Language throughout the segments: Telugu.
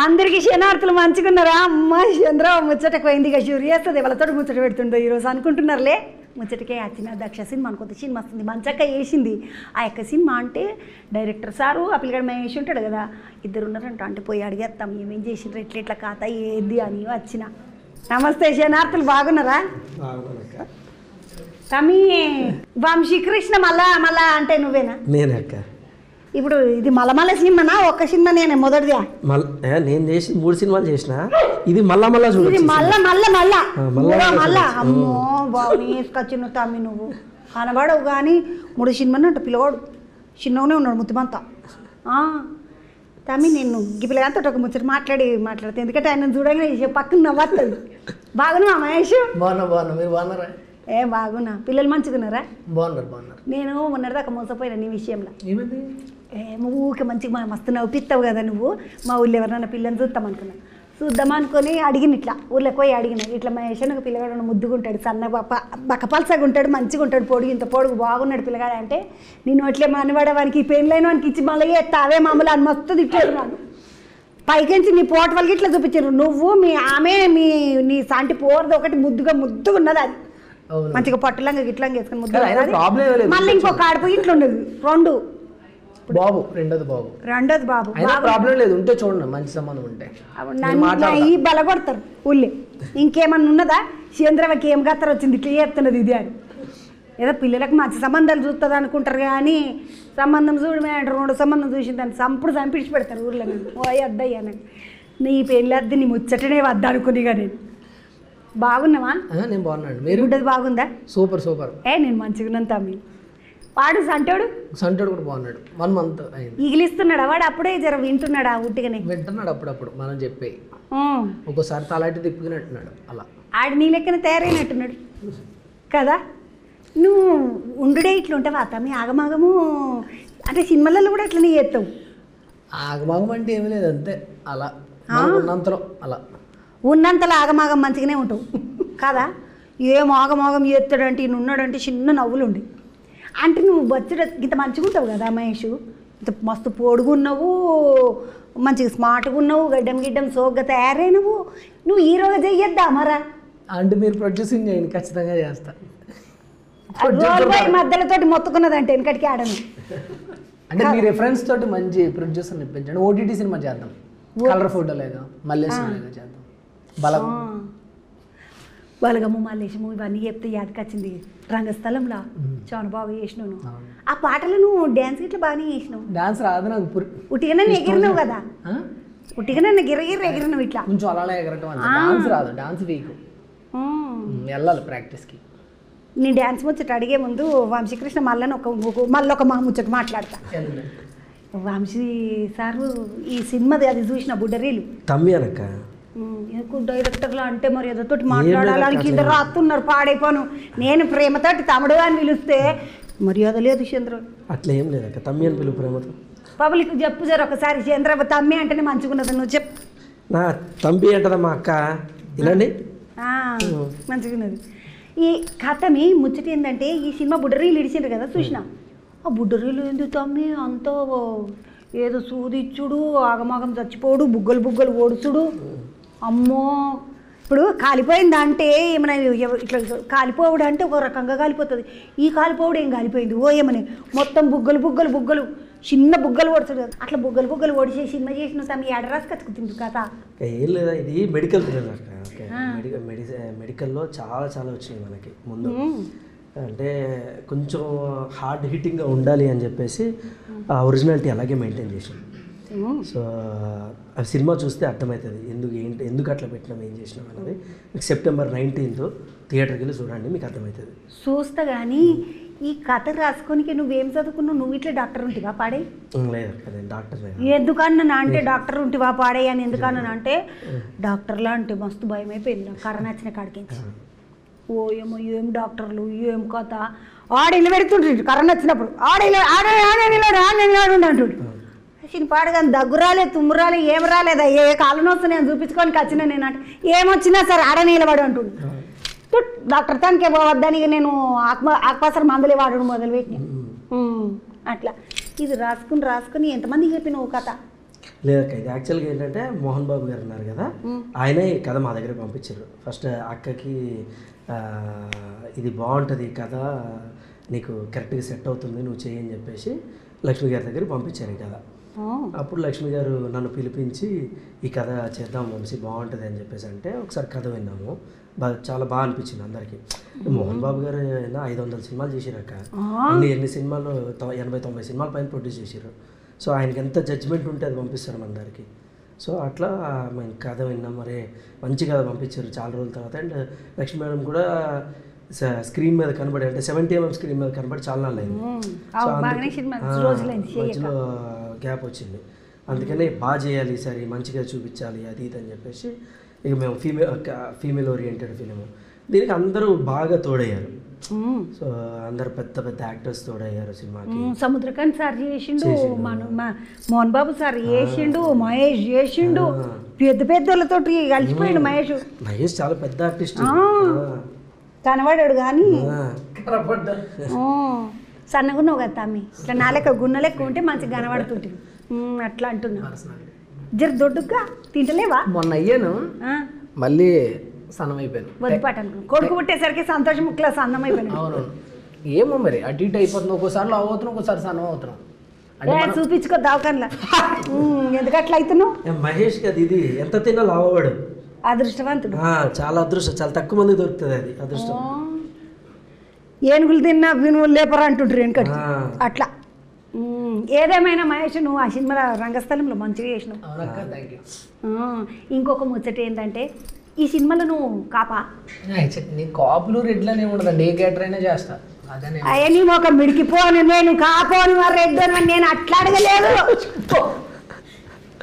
అందరికి శనార్థులు మంచుకున్నారా? అమ్మ చంద్ర ముచ్చటకు పోయింది. ఇక షూర్ చేస్తుంది వాళ్ళతో ముచ్చట పెడుతుండో ఈరోజు అనుకుంటున్నారులే. ముచ్చటకే వచ్చిన దక్ష సినిమా అనుకుంటే సినిమా వస్తుంది మంచక్క వేసింది. ఆ యొక్క సినిమా అంటే డైరెక్టర్ సారు ఆ పిల్లగాడు మేము వేసి ఉంటాడు కదా, ఇద్దరు ఉన్నారంట. అంటే పోయి అడిగేస్తాం ఏమేం చేసిండ్రు ఎట్లా ఖాతా ఏది అని వచ్చిన. నమస్తే శనార్థులు, బాగున్నారా? తమ్మి వంశీకృష్ణ మళ్ళా అంటే నువ్వేనా? నేనే అక్క. ఇప్పుడు ఇది మళ్ళా సినిమానా? ఒక్క సినిమా నేనే మొదటిదా? నేను చేసి 3 సినిమాలు చేసిన. ఇది మళ్ళా చూడు. మళ్ళా అమ్మో బాగుని వేసుకొచ్చిన తమ్మి నువ్వు కనబడవు కానీ 3 సినిమాని అంట పిల్లవాడు చిన్నగానే ఉన్నాడు ముత్తిమంతా. తమ్మి నేను ఈ పిల్లగాతో ఒక ముచ్చట మాట్లాడితే ఎందుకంటే ఆయన చూడగానే పక్కన నవ్వుతుంది. బాగున్నా మహేష్? బాగున్నా. మీరు బాగున్నారా? బాగున్నా. పిల్లలు మంచిగున్నారా? బాగున్నారు. నేను మొన్నటిదాకా మోసపోయినా నీ విషయంలో. ఏమైంది? ఊరికే మంచిగా మస్తు నవ్వుపిస్తావు కదా నువ్వు. మా ఊళ్ళో ఎవరైనా పిల్లని చూద్దామనుకొని అడిగిన, ఇట్లా ఊళ్ళోకి పోయి అడిగిన. ఇట్లా మహేష్ ఒక పిల్లగాడు ముద్దుగుంటాడు, సన్న బక్కపలసగా ఉంటాడు, మంచిగా ఉంటాడు, పొడుగు ఇంత పొడుగు బాగున్నాడు పిల్లగాడు. అంటే నేను అట్లే మనవాడవానికి పెళ్ళైన వానికి ఇచ్చి మళ్ళీ తావే మామూలు అని మస్తు తిట్టాడు నన్ను. పైకించి నీ పోట వాళ్ళకి ఇట్లా చూపించారు. నువ్వు ఆమె నీ సాంటి పోరది ఒకటి ముద్దుగా ఉన్నది. అది మంచిగా పట్టులంగా గిట్లంగా వేసుకుని ముద్దు. మళ్ళీ ఇంకొక ఆడిపోయి ఇట్లా ఉండదు. రెండోది బాబు. ప్రాబ్లం లేదు, ఉంటే చూడండి మంచి సంబంధం ఉంటే ఈ బలగొడతారు ఊళ్ళే. ఇంకేమన్నా ఉన్నదా? చంద్రవకి ఏం గత్తర వచ్చింది ఇట్లా చేస్తున్నది ఇది అని. ఏదో పిల్లలకు మంచి సంబంధాలు చూస్తుంది అనుకుంటారు కానీ సంబంధం చూడమే అంటారు. 2 సంబంధం చూసిందని చంపిడిచి పెడతారు ఊళ్ళో. అద్దయ్యాను నీ పెళ్ళి అద్దు, నీ ముచ్చటనే వద్ద అనుకునిగా నేను. బాగున్నావా? నేను బాగున్నాను. మీరు? గుడ్డది బాగుందా? సూపర్. నేను మంచిగున్నాను తమ్మి. వాడు సంటోడు కూడా బాగున్నాడు. 1 month అయింది. ఈగిలిస్తున్నాడా వాడు? అప్పుడే జర వింటున్నాడా? ఉట్టిగానే వింటున్నాడు అప్పుడప్పుడు మనం చెప్పే. ఒక్కోసారి తలాంటి తిప్పుకున్నట్టున్నాడు. అలా ఆడు నీ లెక్కన తయారైనట్టున్నాడు కదా. నువ్వు ఉండుడే ఇట్లా ఉంటావా తమ్మి? ఆగమాగము అంటే సినిమాలలో కూడా అట్లనే చేస్తావు. ఆగమాగం అంటే ఏమీ లేదు, అంతే. అలా ఉన్నంతలో ఆగమాగం మంచిగానే ఉంటావు కదా. ఏం ఆగమాగం చేస్తాడంటే ఈయన ఉన్నాడంటే చిన్న నవ్వులు ఉండి. అంటే నువ్వు బచ్చడ ఇంత మంచిగా ఉంటావు కదా మహేష్. ఇంత మస్తు పొడుగున్నావు, మంచిగా స్మార్ట్గా ఉన్నావు, గడ్డం సోగ్గా తయారైనవు. నువ్వు హీరోగా చెయ్యొద్దా మరా? అంటే మీరు ప్రొడ్యూసింగ్ చేయండి, ఖచ్చితంగా చేస్తా. మధ్యలతోటి మొత్తుకున్నదంటే వెనకటికి ఆడను. అంటే మీ రెఫరెన్స్ తోటి మంచి ప్రొడ్యూసర్ ఇప్పించండి. ఓటీటీ సినిమా చేద్దాం. కలర్ ఫోటో లేదా మల్లేశ్వరం చేద్దాం. బలగము మల్లేశము ఇవన్నీ చెప్తే యాదకొచ్చింది. రంగస్థలంలో చాలా బాగా చేసినావు. ఆ పాటలు నువ్వు డ్యాన్స్ ఇట్లా బాగానే చేసినావు. డాన్స్ రాదు నాకు. ఉట్టిగానే ఎగిరినావు కదా, ఉట్టిగానే ఎగిరినావు ఇట్లా కొంచెం అలానే ఎగరటం. డాన్స్ రాదు, డాన్స్ వీక్, వెళ్ళాలి ప్రాక్టీస్కి. నీ డ్యాన్స్ ముచ్చట అడిగే ముందు వంశీకృష్ణ మళ్ళీ ఒక మా ముచ్చట మాట్లాడతా. వంశీ సారు ఈ సినిమాది అది చూసిన బుడ్డరీలు తమ్మి అనక్క డైరెక్టర్లు అంటే మరి ఏదోతోటి మాట్లాడాలని ఇద్దరు రాస్తున్నారు. పాడైపోను. నేను ప్రేమతోటి తమ్ముడు అని పిలిస్తే మర్యాద లేదు చంద్ర. అట్లా ఏం లేదక్క, తమ్మి అని పిలుపు ప్రేమతో. పబ్లిక్ చెప్పు జర ఒకసారి చంద్ర తమ్మి అంటేనే మంచిగున్నది. నువ్వు చెప్పు. నా తంబి అంటదా మా అక్క, వినండి మంచిగున్నది. ఈ కథమి ముచ్చట ఏంటంటే ఈ సినిమా బుడ్డరీలు ఇడిచిండ్రు కదా చూసిన. ఆ బుడ్డరీలు ఎందుకు తమ్మి అంతో ఏదో సూదిచ్చుడు, ఆగమాగం చచ్చిపోడు, బుగ్గలు ఓడుచుడు. అమ్మో ఇప్పుడు కాలిపోయింది అంటే ఏమైనా ఇట్లా కాలిపోవడం అంటే ఒక రకంగా కాలిపోతుంది. ఈ కాలిపోవడం ఏం కాలిపోయింది ఓ ఏమని మొత్తం బుగ్గలు చిన్న బుగ్గలు ఓడుతుంది. అట్లా బుగ్గలు ఓడిసే సినిమా చేసిన తమ్మి ఎడరాసి కతుకుతుంది కదా. ఏం లేదా, ఇది మెడికల్ థ్రిల్లర్. మెడికల్లో చాలా వచ్చినాయి మనకి ముందు. అంటే కొంచెం హార్డ్ హిట్టింగ్గా ఉండాలి అని చెప్పేసి ఆ ఒరిజినాలిటీ అలాగే మెయింటైన్ చేసాం. సో ఆ సినిమా చూస్తే అర్థమవుతుంది ఎందుకు అట్లా పెట్టినాం, ఏం చేసినాం అనేది. మీకు September 19th థియేటర్కి వెళ్ళి చూడండి, మీకు అర్థమవుతుంది. చూస్తా కానీ ఈ కథ రాసుకోనికి నువ్వేం చదువుకున్నావు? నువ్వు ఇట్లా డాక్టర్ ఉంటివా పాడే? లేదు నేను డాక్టర్. ఎందుకన్నా అంటే డాక్టర్ ఉంటివా పాడే అని ఎందుకన్నా అంటే డాక్టర్లా అంటే మస్తు భయం అయిపోయింది కరోనా వచ్చిన కాడికి. ఓ ఏమో ఏం డాక్టర్లు ఏం కథ. ఆడేళ్ళు పెడుతుంటాడు కరోనా వచ్చినప్పుడు. ఆడేళ్ళు అంటుండు. పాడు కానీ దగ్గు రాలేదు, తుమ్ము రాలేదు, ఏం రాలేదా? ఏ కాలం వస్తే నేను చూపించుకోనికి వచ్చినా నేను అంటే ఏమొచ్చినా సరే ఆడ నిలబడి అంటుండు. డాక్టర్ తనకే పోవద్దని నేను ఆకుపాసర మందులే వాడడం మొదలుపెట్టినా. అట్లా ఇది రాసుకుని ఎంతమందికి చెప్పినావు కథ? లేదక్క, ఇది యాక్చువల్గా ఏంటంటే మోహన్ బాబు గారు ఉన్నారు కదా, ఆయనే ఈ కథ మా దగ్గర పంపించారు. ఫస్ట్ అక్కకి ఇది బాగుంటుంది ఈ కథ, నీకు కరెక్ట్గా సెట్ అవుతుంది, నువ్వు చేయని చెప్పేసి లక్ష్మి గారి దగ్గర పంపించారు ఈ కథ. అప్పుడు లక్ష్మి గారు నన్ను పిలిపించి ఈ కథ చేద్దాం వంశీ బాగుంటుంది అని చెప్పేసి అంటే ఒకసారి కథ విన్నాము. చాలా బాగా అనిపించింది అందరికీ. మోహన్ బాబు గారు 500 సినిమాలు చేసిరాక ఎన్ని సినిమాలు 80-90 సినిమాల పైన ప్రొడ్యూస్ చేశారు. సో ఆయనకి ఎంత జడ్జ్మెంట్ ఉంటే అది పంపిస్తారు మన అందరికి. సో అట్లా మేము కథ విన్నాం, మరి మంచి కథ పంపించారు చాలా రోజుల తర్వాత. అండ్ లక్ష్మీ మేడం కూడా స్క్రీన్ మీద కనబడి, అంటే 70 mm స్క్రీన్ మీద కనబడి చాలా నాళ్ళు అయింది. సో మధ్యలో గ్యాప్ వచ్చింది. అందుకని బాగా చేయాలి ఈసారి, మంచిగా చూపించాలి అది ఇది అని చెప్పేసి ఇక మేము ఫీమేల్ ఓరియంటెడ్ ఫిలిం, దీనికి అందరూ బాగా తోడయ్యారు. సో అందరు పెద్ద పెద్ద యాక్టర్స్ తోడయ్యారు సినిమాకి. సముద్రకాంత్ సార్ చేసిండు, మోహన్ బాబు సార్ చేసిండు, మహేష్ చేసిండు, పెద్ద పెద్దలతో కలిసిపోయిండు. మహేష్ చాలా పెద్ద ఆర్టిస్ట్, కనబడాడు కానీ సన్నగున్నావు కదా తమ్మి, ఇట్లా నాలెక్క గున్న లెక్క ఉంటే మంచిగా కనబడుతుంటే అట్లా అంటున్నా. జర దొడ్డుగా తింటలేవా? మొన్న అయ్యాను, మళ్ళీ సన్నం అయిపోయాను. వద్దుపాటు అనుకున్నాను, కొడుకు పుట్టేసరికి సంతోషం ముక్కలా సన్నం అయిపోయాను. అవును, ఏమో మరి అటు ఇటు అయిపోతుంది, ఒక్కోసారి లావు అవుతున్నాం, ఒక్కోసారి సన్నం అవుతున్నాం. చూపించుకో దవాఖానలా, ఎందుకు అట్లా అవుతున్నావు? మహేష్ కదా ఇది ఎంత తిన్నా లావవాడు, అదృష్టవంతుడు, చాలా అదృష్టం, చాలా తక్కువ మంది దొరుకుతుంది అది అదృష్టం. ఏనుగులు తిన్నా వినుగులు లేపరా అంటుంటారు వెనకటి అట్లా. ఏదేమైనా మహేష్ నువ్వు ఆ సినిమా రంగస్థలంలో మంచిగా చేసినావు. ఇంకొక ముచ్చట ఏంటంటే ఈ సినిమాలో నువ్వు కాపా? నీ కాపులు రెడ్లనే ఉండదండి, ఏ క్యారెక్టర్ అయినా చేస్తా. అవన్నీ ఒక మిడికిపోను, నేను కాపోని వారు రెడ్డు అని నేను అట్లా అడగలేదు.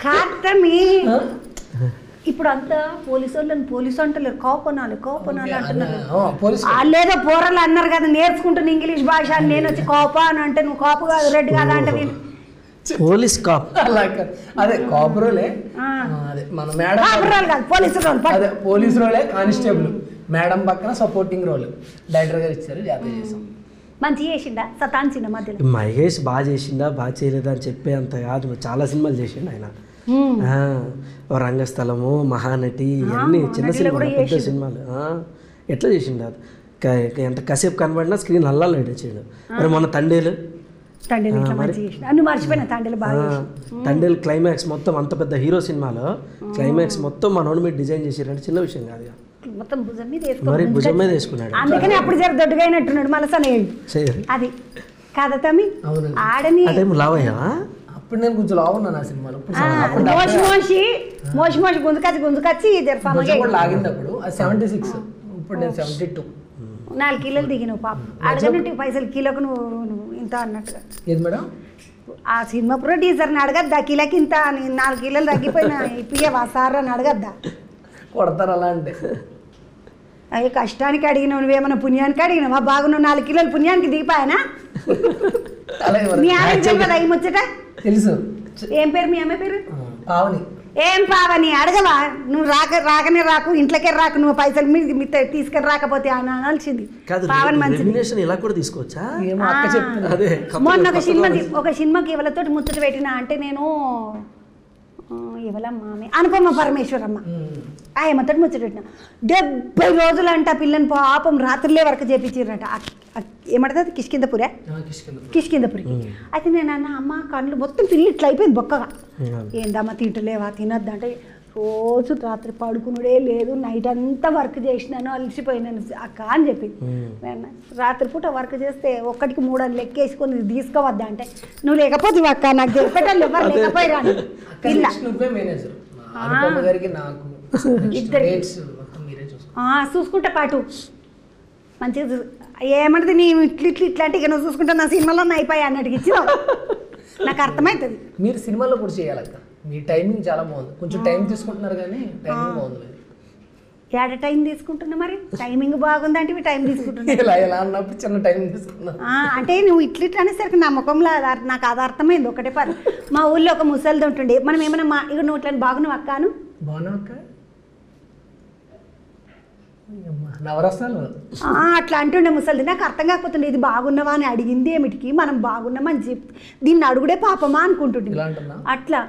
కాటమి ఇప్పుడు అంతా పోలీసు వాళ్ళని పోలీసు అంటలేరు, కోపనాలు అంటున్నారు. వాళ్ళేదో పోరలు అన్నారు కదా నేర్చుకుంటున్న ఇంగ్లీష్ భాష, నేను వచ్చి కోప అని అంటే నువ్వు కోప కాదు రెడ్డి కాదా అంటే పోలీస్ కాప్, అదే కాపు రోలే, అదే మన మేడం కాదు పోలీసు రోల్, అదే పోలీసు రోలే, కానిస్టేబుల్ మేడం పక్కన సపోర్టింగ్ రోల్ డైరెక్టర్ గారు ఇచ్చారు, జాతర చేసాం. మంచిగా చేసిండా సతాన్సిన మధ్యలో? మహేష్ బాగా చేసిందా బాగా చేయలేదా అని చెప్పే అంత కాదు, చాలా సినిమాలు చేసిండు ఆయన. రంగస్థలము, మహానటి, ఇవన్నీ చిన్న సినిమాలు, పెద్ద సినిమాలు ఎట్లా చేసిండు అది. ఎంత కాసేపు కనబడినా స్క్రీన్ అల్లాలి చేయడు. మరి మన తండేలు తండేలు క్లైమాక్స్ మొత్తం అంత పెద్ద హీరో సినిమాలో క్లైమాక్స్ మొత్తం మనోడు మీరు డిజైన్ చేసిరంటే చిన్న విషయం కాదు, మొత్తం మరి భుజం మీద వేసుకున్నాడు. అందుకని అప్పుడు జర దొడ్డుగా అయినట్టున్నాడు మలసనే అది కాదా తమ్మి? ఆడని లావయ్యా అప్పుడు నేను కొంచెం లావు ఉన్నాను ఆ సినిమాలో. మోసి గుంజుకచ్చి లాగింది అప్పుడు 76, ఇప్పుడు నేను 72. 4 కిలోలు దిగినావు పాప. అడగనంటే పైసలు కిలోకు నువ్వు ఇంత అన్నట్టుగా. ఏది మేడం? ఆ సినిమా ప్రొడ్యూసర్ని అడగద్దా కిలోకి ఇంత 4 కిలోలు తగ్గిపోయినా ఇప్పియవా సార్ అని అడగద్దా? కొడతారు అలా అంటే. అయ్యో కష్టానికి అడిగినావు, నువ్వేమన్నా పుణ్యానికి అడిగినావా? బాగా నువ్వు 4 కిలోలు పుణ్యానికి దిగిపోయానా? మీ ఆమె తెలియదా ఈ ముచ్చట? తెలుసు. ఏం పేరు మీ అమ్మాయి పేరు? పావని. ఏం పావని అడగవా? నువ్వు రాకనే రాకు, ఇంట్లోకే రాకు, నువ్వు పైసలు మీద తీసుకొని రాకపోతే అని అనాల్సింది. పావని మంచిది. ఇలా కూడా తీసుకోవచ్చా? మొన్న ఒక సినిమాకి ఎవరితోటి ముచ్చట పెట్టినా అంటే నేను ఎవరమ్మా అనుపమ పరమేశ్వరమ్మ ఏమంతటి ముచ్చట పెట్టిన 70 రోజులు అంట పిల్లని పాపం రాత్రులే వరకు చేపించారట. ఏమంటుంది కిష్కిందపురి. అయితే నేను అన్న అమ్మ కళ్ళు మొత్తం పిల్లి ఇట్లా అయిపోయింది బొక్కగా. ఏందమ్మా తింటలేవా తినద్దు అంటే రోజు రాత్రి పడుకునుడే లేదు, నైట్ అంతా వర్క్ చేసినాను అలసిపోయినాను అక్క అని చెప్పింది. రాత్రిపూట వర్క్ చేస్తే ఒక్కటికి 3 అని లెక్కేసుకొని తీసుకోవద్దా అంటే నువ్వు లేకపోతే అక్క నాకు చెప్పేటోళ్ళు ఎవరు లేకపోయారా చూసుకుంటా పాటు మంచిగా ఏమంటది నీ ఇట్లాంటి ఇక నువ్వు చూసుకుంటా నా సినిమాలో అయిపోయా అన్నట్టుగా ఇచ్చినావు. నాకు అర్థమవుతుంది. మీరు సినిమాలో కూడా చేయాలక్క, మీ టైమింగ్ చాలా బాగుంది. కొంచెం టైం తీసుకుంటున్నారు కానీ టైమింగ్ బాగుంది. ఏడ టైం తీసుకుంటున్నా? మరి టైమింగ్ బాగుంది అంటే టైం తీసుకుంటున్నా అన్నప్పుడు చిన్న టైం తీసుకున్నా అంటే నువ్వు ఇట్లా అనేసరికి నా ముఖంలో నాకు అది అర్థమైంది. ఒకటే పని మా ఊళ్ళో ఒక ముసలిది ఉంటుండే, మనం ఏమైనా ఇక నువ్వు ఇట్లా బాగున్నావు అక్కను నవరసాలు అట్లా అంటుండే ముసలిది. నాకు అర్థం కాకపోతుండే ఇది బాగున్నావా అని అడిగింది ఏమిటికి, మనం బాగున్నామని చెప్పి దీన్ని అడుగుడే పాపమా అనుకుంటుండే. అట్లా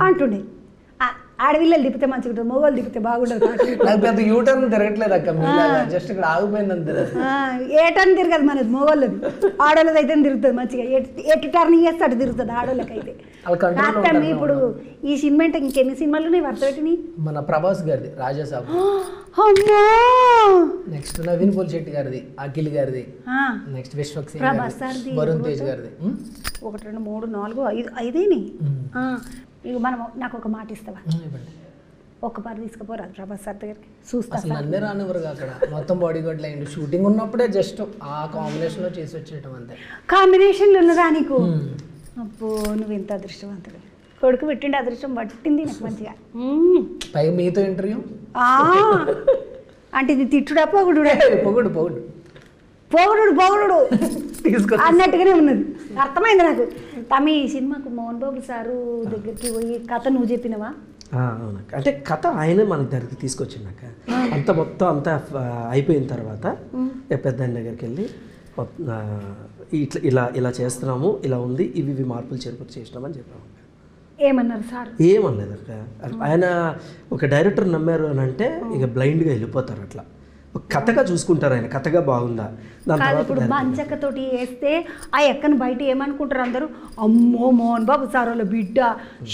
అంటుండే ఆడపిల్లలు తిప్పితే మంచిగా ఉంటుంది, మొగోళ్ళు తిప్పితే బాగుండదు. నాకు పెద్ద యూటర్న్ తిరగట్లేదు అక్క, జస్ట్ ఇక్కడ ఆగిపోయింది అంతే. ఏ టర్న్ తిరగదు మనది, మొగోళ్ళది. ఆడోళ్ళది అయితే తిరుగుతుంది మంచిగా, ఎటు టర్న్ చేస్తే అటు తిరుగుతుంది ఆడోళ్ళకైతే. కాస్తమ్మి ఇప్పుడు ఈ సినిమా అంటే ఇంకెన్ని సినిమాలు ఉన్నాయి వరుస పెట్టినాయి? మన ప్రభాస్ గారిది రాజాసాబ్, అమ్మో, నెక్స్ట్ నవీన్ పోలిశెట్టి గారిది, అఖిల్ గారిది, నెక్స్ట్ విశ్వక్ సింగ్ గారిది, వరుణ్ తేజ్ గారిది. 1 2 3 4 5 ఐదేని. ఇక మనం నాకు ఒక మాట ఇస్తావా? ఒక్క పారు తీసుకుపోరాదు ప్రభాస్ సార్ దగ్గరికి, చూస్తా. అసలు నన్నే రానివ్వరుగా అక్కడ, మొత్తం బాడీ గార్డ్ లైన్ షూటింగ్ ఉన్నప్పుడే జస్ట్ ఆ కాంబినేషన్ లో చేసి వచ్చేయటం అంతే. కాంబినేషన్లు ఉన్నదా నీకు? అబ్బో నువ్వు ఎంత అదృష్టవంతుడు. కొడుకు పెట్టిండి, అదృష్టం పట్టింది నాకు మంచిగా. పైగా మీతో ఇంటర్వ్యూ అంటే ఇది తిట్టుడా పొగుడు? పొగుడు పొగుడు పొగుడు పొగుడు అన్నట్టుగానే ఉన్నది. అర్థమైంది నాకు. తమి ఈ సినిమాకు మోహన్ బాబు సారు దగ్గరికి పోయి కథ నువ్వు చెప్పినవా? అవునా, అంటే కథ ఆయనే మన దగ్గరికి తీసుకొచ్చిందాక అంత మొత్తం అంతా అయిపోయిన తర్వాత పెద్ద ఆయన దగ్గరికి వెళ్ళి ఇట్లా ఇలా ఇలా చేస్తున్నాము, ఇలా ఉంది, ఇవి మార్పులు చేర్పులు చేసినామని చెప్పాము. ఏమన్నారు సార్? ఏమనలేదు అక్క. ఆయన ఒక డైరెక్టర్ నమ్మారు అని అంటే ఇక బ్లైండ్గా వెళ్ళిపోతారు. అట్లా కథగా చూసుకుంటారు ఆయన, కథగా బాగుందా. దాని తర్వాత ఇప్పుడు మంచక్కతోటి వేస్తే ఆ ఎక్కను బయట ఏమనుకుంటారు అందరూ, అమ్మో మోహన్ బాబు సార్ వాళ్ళ బిడ్డ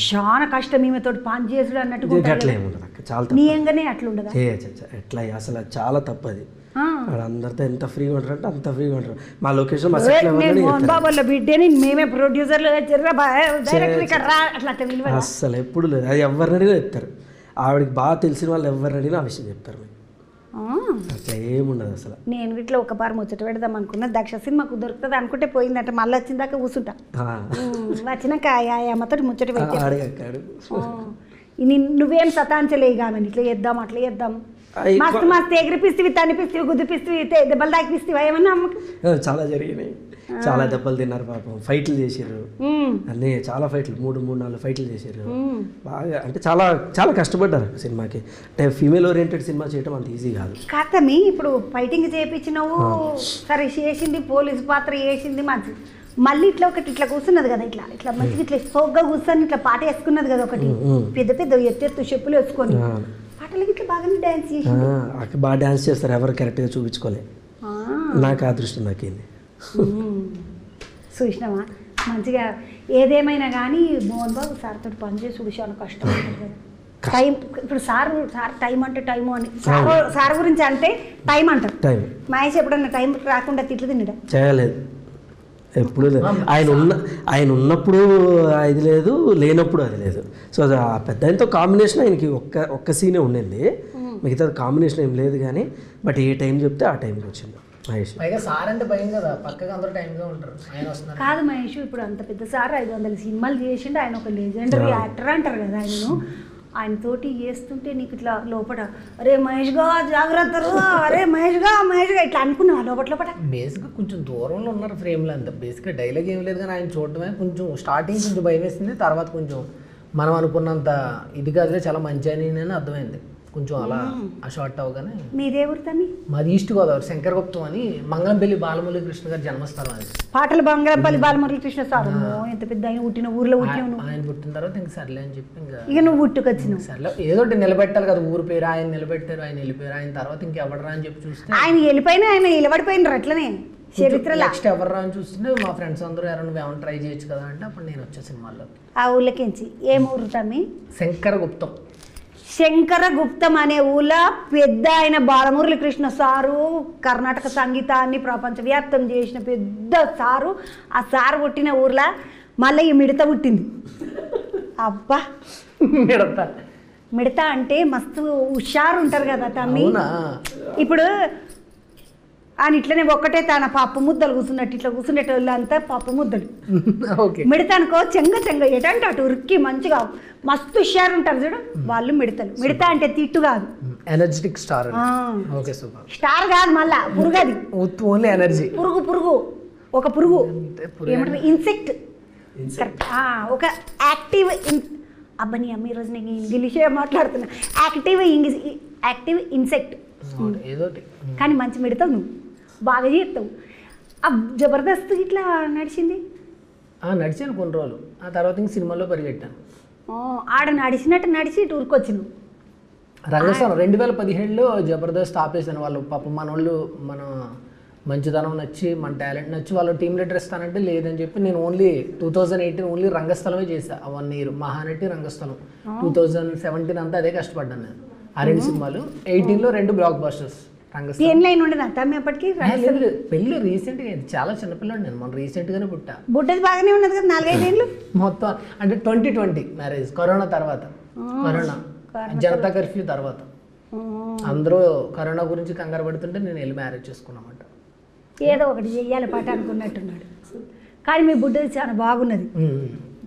చాలా కష్టం ఈమెతోటి పని చేసుడు అన్నట్టు. అట్లా ఏముండదు అక్క, చాలా నీయంగానే అట్లా ఉండదా? ఎట్లా అసలు చాలా తప్పది. అందరితో ఎంత ఫ్రీగా ఉంటారు అంటే అంత ఫ్రీగా ఉంటారు. మా లొకేషన్ మోహన్ బాబు వాళ్ళ బిడ్డని మేమే ప్రొడ్యూసర్లు అట్లా అసలు ఎప్పుడు లేదు. అది ఎవరిని అడిగినా చెప్తారు. ఆవిడకి బాగా తెలిసిన వాళ్ళు ఎవరిని అడిగినా ఆ విషయం చెప్తారు. అట్లా ఏముండదు అసలు. నేను ఇట్లా ఒక పారు ముచ్చట పెడదాం అనుకున్నా, దక్ష సినిమాకు దొరుకుతుంది అనుకుంటే పోయిందంటే మళ్ళీ వచ్చిందాక కూర్చుంటా. వచ్చినాక అమ్మతో ముచ్చట పెట్టి నువ్వేం సతాంచలే కామని ఇట్లా చేద్దాం అట్లా చేద్దాం, మస్తు మస్తు ఎగిరిపిస్తవి, తనిపిస్తవి, గుద్దిపిస్తవి, దెబ్బలు తాకిపిస్తవి ఏమన్నా అమ్మకు? చాలా జరిగినాయి, చాలా దెబ్బలు తిన్నారు పాపం. ఫైట్లు చేసారు అన్నీ, చాలా ఫైట్లు, 3-4 ఫైట్లు చేశారు బాగా. అంటే చాలా చాలా కష్టపడ్డారు సినిమాకి. అంటే ఫీమేల్ ఓరియంటెడ్ సినిమా చేయడం అంత ఈజీ కాదు. కాతమి ఇప్పుడు ఫైటింగ్ చేయించినావు సరే, చేసింది పోలీసు పాత్ర చేసింది మంచి, మళ్ళీ ఇట్లా ఒకటి ఇట్లా కూర్చున్నది కదా, ఇట్లా ఇట్లా మంచిగా ఇట్లా సోగ్గా కూర్చొని ఇట్లా పాట వేసుకున్నది కదా ఒకటి, పెద్ద పెద్ద ఎత్తెత్తు చెప్పులు వేసుకొని పాటలకి ఇట్లా బాగానే డ్యాన్స్ చేసి. బాగా డ్యాన్స్ చేస్తారు, ఎవరు కరెక్ట్గా చూపించుకోలే. నాకు అదృష్టం నాకేంది. చూసినావా మంచిగా. ఏదేమైనా కానీ మోహన్ బాబు సార్తో పనిచేసి చాలా కష్టం ఉంటుంది. టైం ఇప్పుడు సార్ టైం అంటే టైము అని, సార్ గురించి అంటే టైం అంటారు. మహేష్ ఎప్పుడన్నా టైం రాకుండా తిట్లు తినడా? చేయలేదు ఎప్పుడు. ఆయన ఉన్నప్పుడు అది లేదు, లేనప్పుడు అది లేదు. సో ఆ పెద్ద ఆయనతో కాంబినేషన్ ఆయనకి ఒక్క సీనే ఉండింది, మిగతా కాంబినేషన్ ఏం లేదు. కానీ బట్ ఏ టైం చెప్తే ఆ టైంకి వచ్చింది మహేష్. కాదు మహేష్, ఇప్పుడు అంత పెద్ద సార్ 500 సినిమాలు చేసిండు, ఆయన ఒక లెజెండరీ యాక్టర్ అంటారు కదా ఆయనను. ఆయనతోటి చేస్తుంటే నీకు ఇట్లా లోపల అరే మహేష్గా జాగ్రత్తలు, అరే మహేష్గా ఇట్లా అనుకున్నావా లోపల? బేసిక్గా కొంచెం దూరంలో ఉన్నారు ఫ్రేమ్లో అంతా. బేసిక్గా డైలాగ్ ఏం లేదు కానీ ఆయన చూడటమే కొంచెం స్టార్టింగ్ కొంచెం భయం వేసింది, తర్వాత కొంచెం మనం అనుకున్నంత ఇది కాదులే, చాలా మంచి అని నేను అర్థమైంది. కొంచెం అలా ఆ షార్ట్ అవగానే. మీదే ఊరుతాని? మాది ఈస్ట్ గోదావరి, శంకరగుప్తం అని, మంగళంపల్లి బాలమురళీ కృష్ణ గారి జన్మస్థలం అది. పాటలు మంగళంపల్లి బాలమురళీ కృష్ణ సార్ ఎంత పెద్ద ఆయన పుట్టిన ఊర్లో పుట్టిన. ఆయన పుట్టిన తర్వాత ఇంక సర్లే అని చెప్పి ఇక నువ్వు పుట్టుకొచ్చినావు. సర్లే ఏదో నిలబెట్టాలి కదా, ఊరు పేరు ఆయన నిలబెట్టారు, ఆయన వెళ్ళిపోయారు. ఆయన తర్వాత ఇంకెవడరా అని చెప్పి చూస్తే ఆయన వెళ్ళిపోయినా ఆయన నిలబడిపోయినారు అట్లనే చరిత్ర. నెక్స్ట్ ఎవర్రా అని చూస్తుంటే మా ఫ్రెండ్స్ అందరూ ఎవరు నువ్వు ఏమైనా ట్రై చేయొచ్చు కదా అంటే అప్పుడు నేను వచ్చే సినిమాల్లో. ఆ ఊళ్ళకించి ఏం ఊరు తమ్మి? శంకరగుప్తం. శంకరగుప్తం అనే ఊళ్ళో పెద్ద ఆయన బాలమురళీ కృష్ణ సారు కర్ణాటక సంగీతాన్ని ప్రపంచవ్యాప్తం చేసిన పెద్ద సారు. ఆ సారు పుట్టిన ఊర్లో మళ్ళీ ఈ మిడత పుట్టింది. అబ్బా మిడత అంటే మస్తు హుషారు ఉంటారు కదా తమ్మి. ఇప్పుడు ఆయన ఇట్లనే ఒక్కటే తన పప్పు ముద్దలు కూర్చున్నట్టు ఇట్లా కూర్చునేటోళ్ళు అంతా పప్పు ముద్దలు. మిడత అనుకో చెంగ ఎటంటే అటు ఉరికి మంచిగా మస్తు హుషారు ఉంటారు చూడు, వాళ్ళు మిడతలు. మిడత అంటే తిట్టు కాదు, energetic star. Okay super. Star కాదు మళ్ళా, పురుగు. అది ఓన్లీ ఎనర్జీ. పురుగు ఒక పురుగు ఏమంటారు, ఇన్సెక్ట్. ఒక యాక్టివ్ అబ్బని అమ్మ ఈరోజు నేను ఇంగ్లీషే మాట్లాడుతున్నా. యాక్టివ్ ఇన్సెక్ట్ కానీ మంచి మిడతావు నువ్వు, బాగా చేస్తావు. జబర్దస్త్ ఇట్లా నడిచింది. నడిచాను కొన్ని రోజులు, ఆ తర్వాత ఇంక సినిమాలో పరిగెట్టాను. ఆడ నడిచినట్టు నడిచి ఇటు ఊరుకొచ్చినావు. రంగస్థలం 2017లో జబర్దస్త్ ఆపేసాను. వాళ్ళు పాపం మన వాళ్ళు మన మంచితనం నచ్చి మన టాలెంట్ నచ్చి వాళ్ళు టీమ్ లీడర్ ఇస్తానంటే లేదని చెప్పి నేను ఓన్లీ 2018 ఓన్లీ రంగస్థలమే చేశా. 1 year మహానటి రంగస్థలం. 2017 అంతా అదే కష్టపడ్డాను నేను. ఆ 2 సినిమాలు. 18లో 2 బ్లాక్ బస్టర్స్ రంగస్థలం. ఏం లైన్ ఉండేది అత్తమ్మ అప్పటికి? పెళ్ళి రీసెంట్గా అయింది, చాలా చిన్నపిల్లాడు నేను, మొన్న రీసెంట్గానే పుట్టా. బుడ్డది బాగానే ఉన్నది కదా 4-5 ఏళ్ళు. మొత్తం అంటే 2020 మ్యారేజ్, కరోనా తర్వాత, కరోనా జనతా కర్ఫ్యూ తర్వాత అందరూ కరోనా గురించి కంగారు పడుతుంటే నేను వెళ్ళి మ్యారేజ్ చేసుకున్నామంట. ఏదో ఒకటి చెయ్యాలి పాట అనుకున్నట్టున్నాడు. కానీ మీ బుడ్డది చాలా బాగున్నది.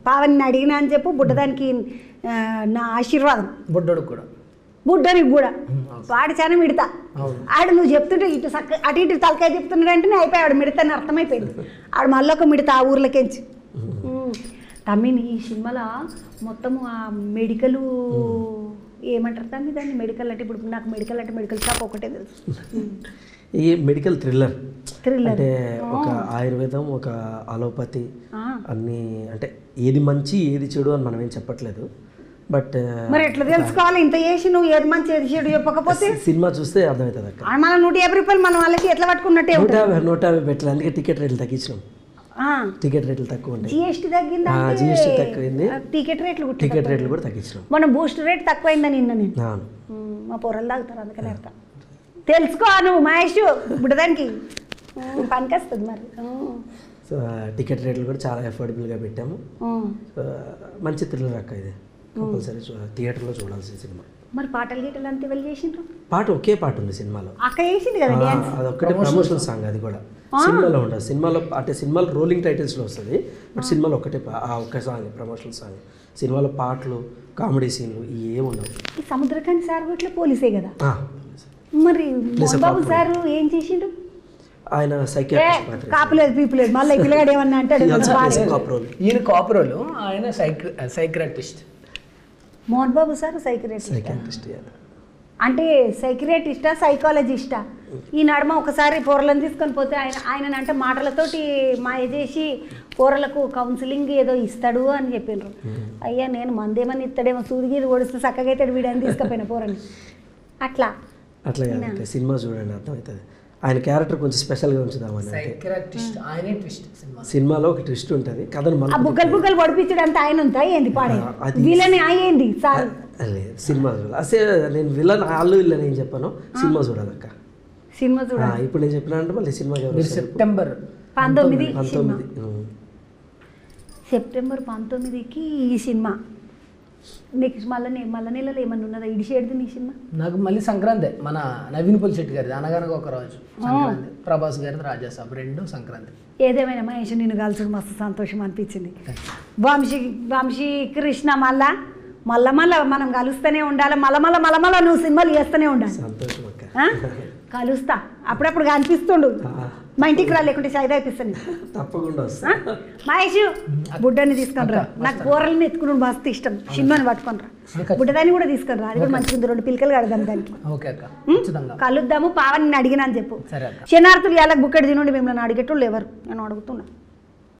పావని అడిగినా అని చెప్పు, బుడ్డదానికి నా ఆశీర్వాదం. బుడ్డోడు కూడా, బుడ్డనికి కూడా వాడు చాలా మిడతా. ఆడు నువ్వు చెప్తుంటే ఇటు అటు ఇటు తలకాయ చెప్తున్నాడు అంటే అయిపోయాడు మిడతాని అర్థమైపోయింది. ఆడు మళ్ళీ ఒక మిడతా ఆ ఊర్లకెంచి. తమ్మిని ఈ సినిమాలో మొత్తము ఆ మెడికల్ ఏమంటారు తమ్మి దాన్ని? మెడికల్ అంటే ఇప్పుడు నాకు మెడికల్ అంటే మెడికల్ షాప్ ఒకటే తెలుసు. ఈ మెడికల్ థ్రిల్లర్ అంటే ఒక ఆయుర్వేదం, ఒక అలోపతి అన్నీ, అంటే ఏది మంచి ఏది చెడు అని మనం ఏం చెప్పట్లేదు. బట్ మరి ఎట్లా తెలుసుకోవాలి? ఇంత చేసి నువ్వు ఏది మంచి ఏది చెడు చెప్పకపోతే సినిమా చూస్తే అర్థమవుతుంది అక్క. మన 150 రూపాయలు మనం వాళ్ళకి ఎట్లా పట్టుకున్నట్టే 150 పెట్టలేదు, అందుకే టికెట్ రేట్లు తగ్గించినాం. టికెట్ రేట్లు తక్కువ ఉంటాయి. జిఎస్టీ తగ్గిందా? జిఎస్టీ తక్కువైంది, టికెట్ రేట్లు కూడా తగ్గించినాం. మనం బూస్ట్ రేట్ తక్కువైందని నిన్న నేను మా పొరలు తాగుతారు అందుకని అర్థం తెలుసుకో నువ్వు మహేష్ బుడ్డదానికి పనికి వస్తుంది మరి. సో టికెట్ రేట్లు కూడా చాలా అఫోర్డబుల్గా పెట్టాము. మంచి థ్రిల్లర్ అక్క, ఇది కంపల్సరీ థియేటర్లో చూడాల్సిన సినిమా. మరి పాటలు గీటలు అంతా వెళ్ళి చేసిండ్రు? పాట ఒకే పాట ఉంది సినిమాలో, అక్క వేసింది కదా డ్యాన్స్. అదొక్కటే ప్రమోషనల్ సాంగ్, అది కూడా సినిమాలో ఉండదు. సినిమాలో అంటే సినిమాలో రోలింగ్ టైటిల్స్లో వస్తుంది, బట్ సినిమాలో ఒక్కటే ఆ ఒక్క సాంగ్ ప్రమోషనల్ సాంగ్. సినిమాలో పాటలు, కామెడీ సీన్లు ఏమి ఉండవు. ఈ సముద్రకాంత్ సార్ ఇట్లా పోలీసే కదా. మరి బాబు సార్ ఏం చేసిండు? ఆయన సైకియాట్రిస్ట్. కాపులేదు పీపులేదు మళ్ళీ పిల్లగాడు ఏమన్నా అంటాడు. ఈయన కాపురోలు, ఆయన psychiatrist. Mohan Babu sir psychiatrist. అంటే సైకియాట్రిస్టా సైకాలజిస్టా? ఈ నడుమ ఒకసారి పొరలను తీసుకొని పోతే ఆయన అంటే మాటలతోటి మాయ చేసి పొరలకు కౌన్సిలింగ్ ఏదో ఇస్తాడు అని చెప్పిండ్రు. అయ్యా నేను మందేమని ఇస్తాడేమో, సూదిగీరు ఓడిస్తే చక్కగా అవుతాడు వీడని తీసుకుపోయిన పొరని. అట్లా సినిమా చూడండి అర్థమవుతుంది. ఆయన క్యారెక్టర్ కొంచెం స్పెషల్గా ఉంచుదామని. సినిమాలో ఒక ట్విస్ట్ ఉంటుంది, కథను బుగ్గలు బుగ్గలు పొడిపించడం అంతా ఆయన ఉందా ఏంది? పాడే వీళ్ళని అయ్యింది సార్. సినిమా చూడాలి. అసే నేను విలన్ వాళ్ళు వీళ్ళని ఏం చెప్పాను, సినిమా చూడాలక్క. సినిమా చూడాలి. ఇప్పుడు నేను చెప్పినా అంటే మళ్ళీ సినిమా సెప్టెంబర్ 19కి ఈ సినిమా. నెక్స్ట్ మళ్ళీ నెలలో ఏమన్నా ఉన్నదా ఇడిచేది నీ సినిమా? నాకు మళ్ళీ సంక్రాంతి, మన నవీన్ పులిశెట్టి గారిది అనగనగా ఒక రోజు, సంక్రాంతి. ప్రభాస్ గారిది రాజాసాబ్, 2 సంక్రాంతి. ఏదేమైనా మహేష్ నిన్ను కలిసి మస్తు సంతోషం అనిపించింది. వంశీ కృష్ణ మళ్ళా మనం కలుస్తూనే ఉండాలి. మళ్ళా నువ్వు సినిమాలు చేస్తూనే ఉండాలి. కలుస్తా అప్పుడప్పుడు కనిపిస్తుండు. మా ఇంటికి రా, లేకుంటే సైదా అయిపిస్తాను తప్పకుండా. మహేష్ బుడ్డని తీసుకొని రా, నాకు కూరలని ఎత్తుకుని మస్తు ఇష్టం. సినిమాని పట్టుకొని రా, బుడ్డదాన్ని కూడా తీసుకొని రా, అది కూడా మంచిగా 2 పిలకలు కడదాం దానికి. కలుద్దాము. పావని అడిగినా అని చెప్పు. శనార్థులు ఎలా బుక్కడి తినండి మిమ్మల్ని అడిగేటోళ్ళు ఎవరు? నేను అడుగుతున్నా.